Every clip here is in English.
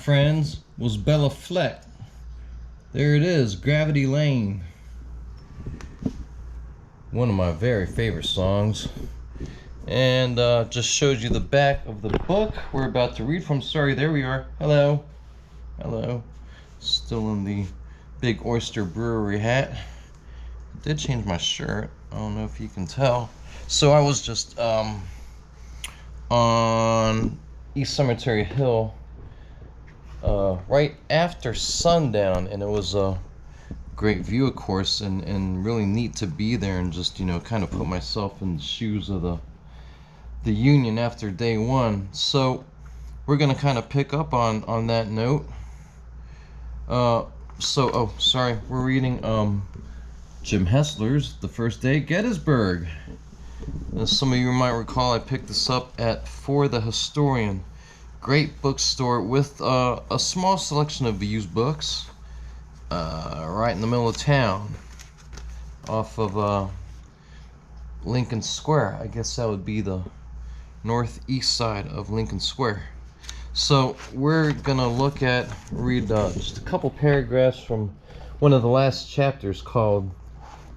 friends, was Bella Fleck. There it is, Gravity Lane. One of my very favorite songs. And just showed you the back of the book we're about to read from. Sorry, there we are. Hello. Hello. Still in the Big Oyster Brewery hat. I did change my shirt. I don't know if you can tell. So I was just on East Cemetery Hill right after sundown, and it was a great view, of course, and really neat to be there and just, you know, kind of put myself in the shoes of the Union after day one. So we're gonna kind of pick up on that note. We're reading Jim Hessler's The First Day at Gettysburg. As some of you might recall, I picked this up at For the Historian, great bookstore with a small selection of used books, right in the middle of town, off of Lincoln Square. I guess that would be the northeast side of Lincoln Square. So we're gonna read just a couple paragraphs from one of the last chapters called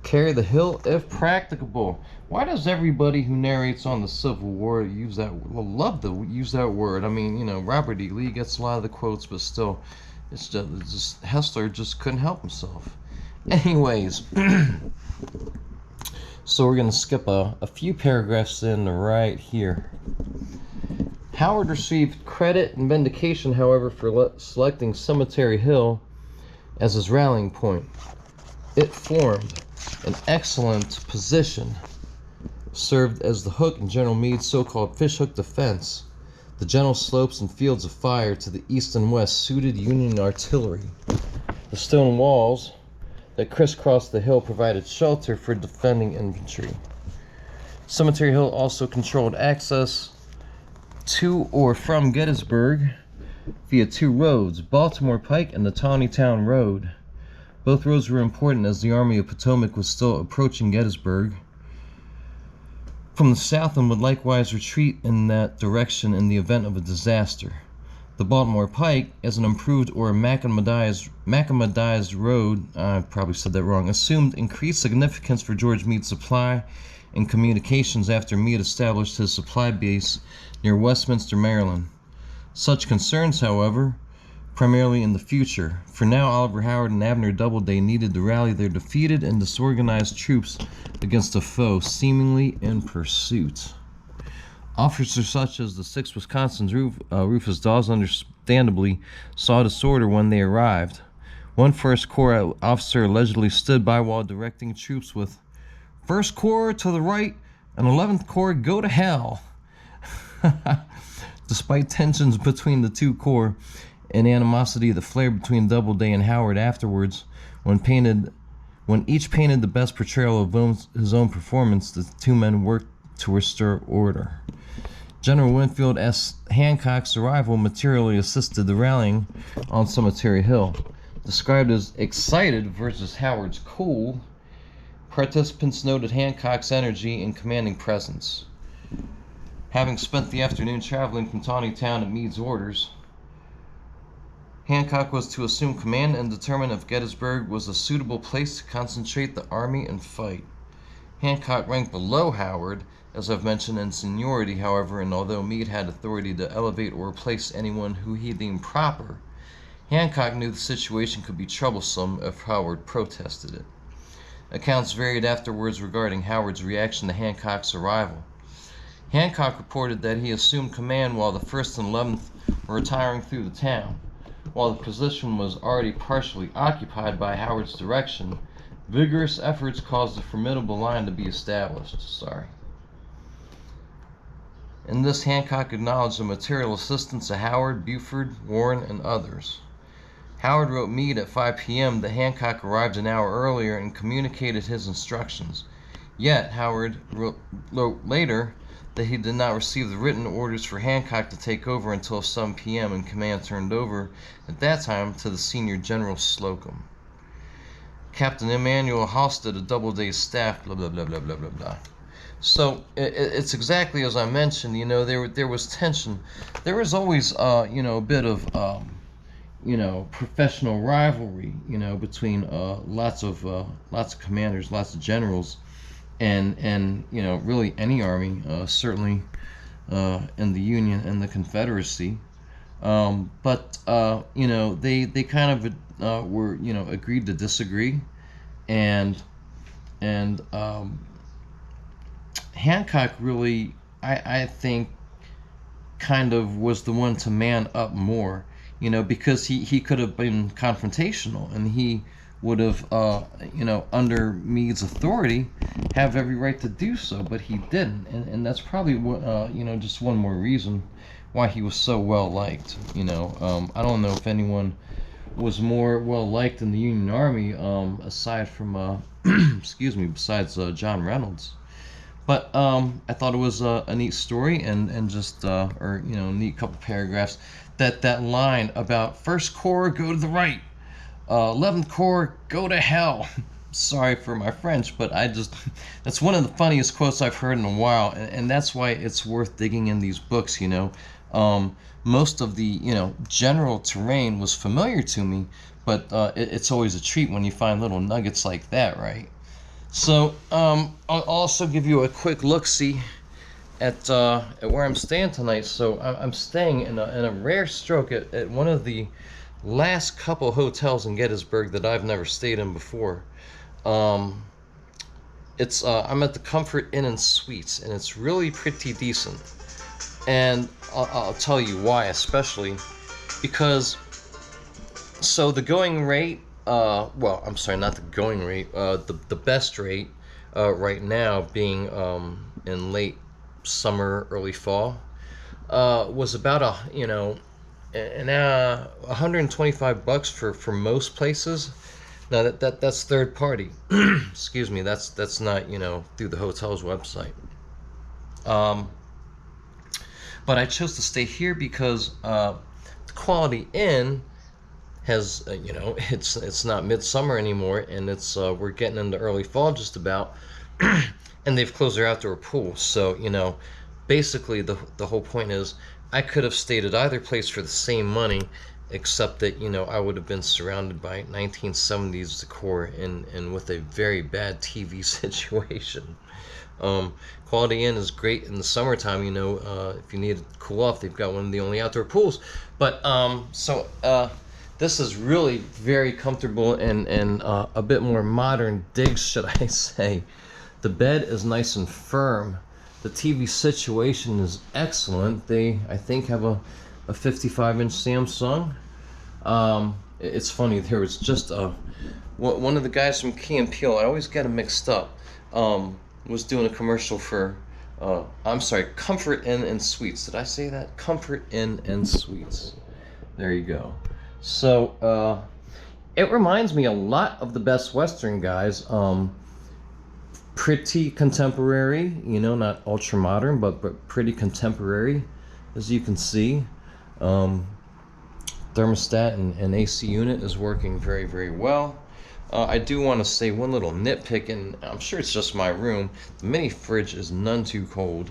Carry the Hill If Practicable. Why does everybody who narrates on the Civil War love to use that word? I mean, you know, Robert E. Lee gets a lot of the quotes, but still, it's just Hessler just couldn't help himself. Anyways, so we're going to skip a few paragraphs in right here. Howard received credit and vindication, however, for selecting Cemetery Hill as his rallying point. It formed an excellent position, served as the hook in General Meade's so-called fishhook defense. The gentle slopes and fields of fire to the east and west suited Union artillery. The stone walls that crisscrossed the hill provided shelter for defending infantry. Cemetery Hill also controlled access to or from Gettysburg via two roads, Baltimore Pike and the Tawnytown Road. Both roads were important as the Army of Potomac was still approaching Gettysburg from the south and would likewise retreat in that direction in the event of a disaster. The Baltimore Pike, as an improved or macadamized road, I probably said that wrong, assumed increased significance for George Meade's supply and communications after Meade established his supply base near Westminster, Maryland. Such concerns, however, primarily in the future. For now, Oliver Howard and Abner Doubleday needed to rally their defeated and disorganized troops against a foe seemingly in pursuit. Officers such as the 6th Wisconsin's Rufus Dawes understandably saw disorder when they arrived. One 1st Corps officer allegedly stood by while directing troops with 1st Corps to the right and 11th Corps go to hell. Despite tensions between the two corps and animosity that flared between Doubleday and Howard afterwards, when each painted the best portrayal of his own performance, the two men worked to restore order. General Winfield S. Hancock's arrival materially assisted the rallying on Cemetery Hill. Described as excited versus Howard's cool, participants noted Hancock's energy and commanding presence. Having spent the afternoon traveling from Tawnytown at Meade's orders, Hancock was to assume command and determine if Gettysburg was a suitable place to concentrate the army and fight. Hancock ranked below Howard, as I've mentioned, in seniority, however, and although Meade had authority to elevate or replace anyone who he deemed proper, Hancock knew the situation could be troublesome if Howard protested it. Accounts varied afterwards regarding Howard's reaction to Hancock's arrival. Hancock reported that he assumed command while the 1st and 11th were retiring through the town. While the position was already partially occupied by Howard's direction, vigorous efforts caused a formidable line to be established. In this, Hancock acknowledged the material assistance of Howard, Buford, Warren, and others. Howard wrote Meade at 5 p.m. that Hancock arrived an hour earlier and communicated his instructions. Yet, Howard wrote later that he did not receive the written orders for Hancock to take over until 7 p.m. and command turned over at that time to the senior General Slocum. Captain Emmanuel Halstead of Doubleday's staff, blah, blah, blah, blah, blah, blah, blah. So it's exactly as I mentioned, you know, there was tension. There was always, a bit of you know, professional rivalry, you know, between lots of commanders, lots of generals, and you know, really any army, certainly in the Union and the Confederacy. But you know, they kind of were, you know, agreed to disagree, and Hancock really, I think, kind of was the one to man up more, you know, because he could have been confrontational, and he would have, you know, under Meade's authority, have every right to do so, but he didn't, and that's probably you know, just one more reason why he was so well liked. You know, I don't know if anyone was more well liked in the Union Army, aside from excuse me, besides John Reynolds. But I thought it was a neat story, and just or you know, neat couple paragraphs. That line about First Corps go to the right, 11th Corps go to hell. Sorry for my French, but that's one of the funniest quotes I've heard in a while, and that's why it's worth digging in these books. You know, most of the, you know, general terrain was familiar to me, but it's always a treat when you find little nuggets like that, right? So I'll also give you a quick look-see at where I'm staying tonight. So I'm staying in a rare stroke at one of the last couple hotels in Gettysburg that I've never stayed in before. It's I'm at the Comfort Inn and Suites, and it's really pretty decent. And I'll tell you why, especially because, so the going rate, well, I'm sorry, not the going rate, the best rate right now, being in late summer, early fall, was about you know, $125 for most places. Now that's third party. Excuse me, that's not, you know, through the hotel's website. But I chose to stay here because the Quality Inn has, you know, it's not midsummer anymore, and it's we're getting into early fall just about, and they've closed their outdoor pool. So, you know, basically the whole point is I could have stayed at either place for the same money, except that, you know, I would have been surrounded by 1970s decor and with a very bad TV situation. Quality Inn is great in the summertime, you know, if you need to cool off. They've got one of the only outdoor pools. But so this is really very comfortable and a bit more modern digs, should I say. The bed is nice and firm. The TV situation is excellent. They, I think, have a 55-inch Samsung. It's funny, there was just one of the guys from Key and Peele, I always get them mixed up, was doing a commercial for, I'm sorry, Comfort Inn and Suites. Did I say that? Comfort Inn and Suites. There you go. So, it reminds me a lot of the Best Western, guys. Pretty contemporary, you know, not ultra modern, but pretty contemporary, as you can see. Thermostat and AC unit is working very, very well. I do want to say one little nitpick, and I'm sure it's just my room. The mini fridge is none too cold,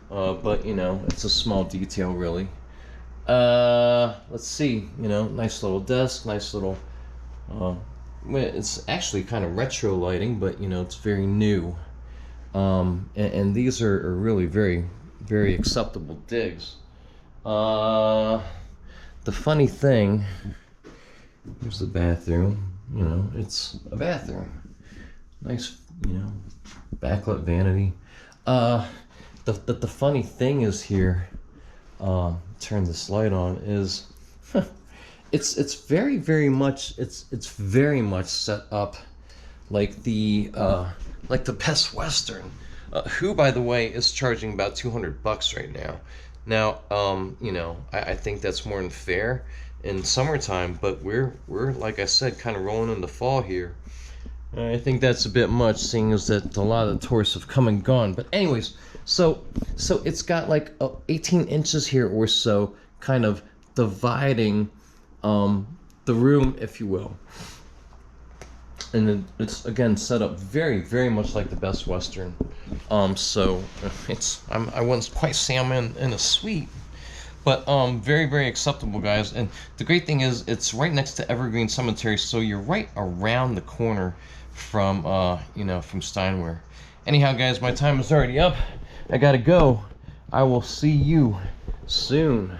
but you know, it's a small detail, really. Let's see, you know, nice little desk, nice little, it's actually kind of retro lighting, but you know, it's very new. And these are really very, very acceptable digs. The funny thing, here's the bathroom. You know, it's a bathroom. Nice, you know, backlit vanity. The funny thing is here, turn this light on, is it's very, very much, it's very much set up like the Best Western, who, by the way, is charging about $200 right now. Now, you know, I think that's more than fair in summertime, but we're like I said, kind of rolling into fall here. I think that's a bit much, seeing as that a lot of the tourists have come and gone. But anyways, so it's got like 18 inches here or so, kind of dividing the room, if you will. And it's again set up very, very much like the Best Western. So it's I wouldn't quite say I'm in a suite, But very, very acceptable, guys. And the great thing is it's right next to Evergreen Cemetery, so you're right around the corner from you know, from Steinwehr. Anyhow, guys, my time is already up. I gotta go. I will see you soon.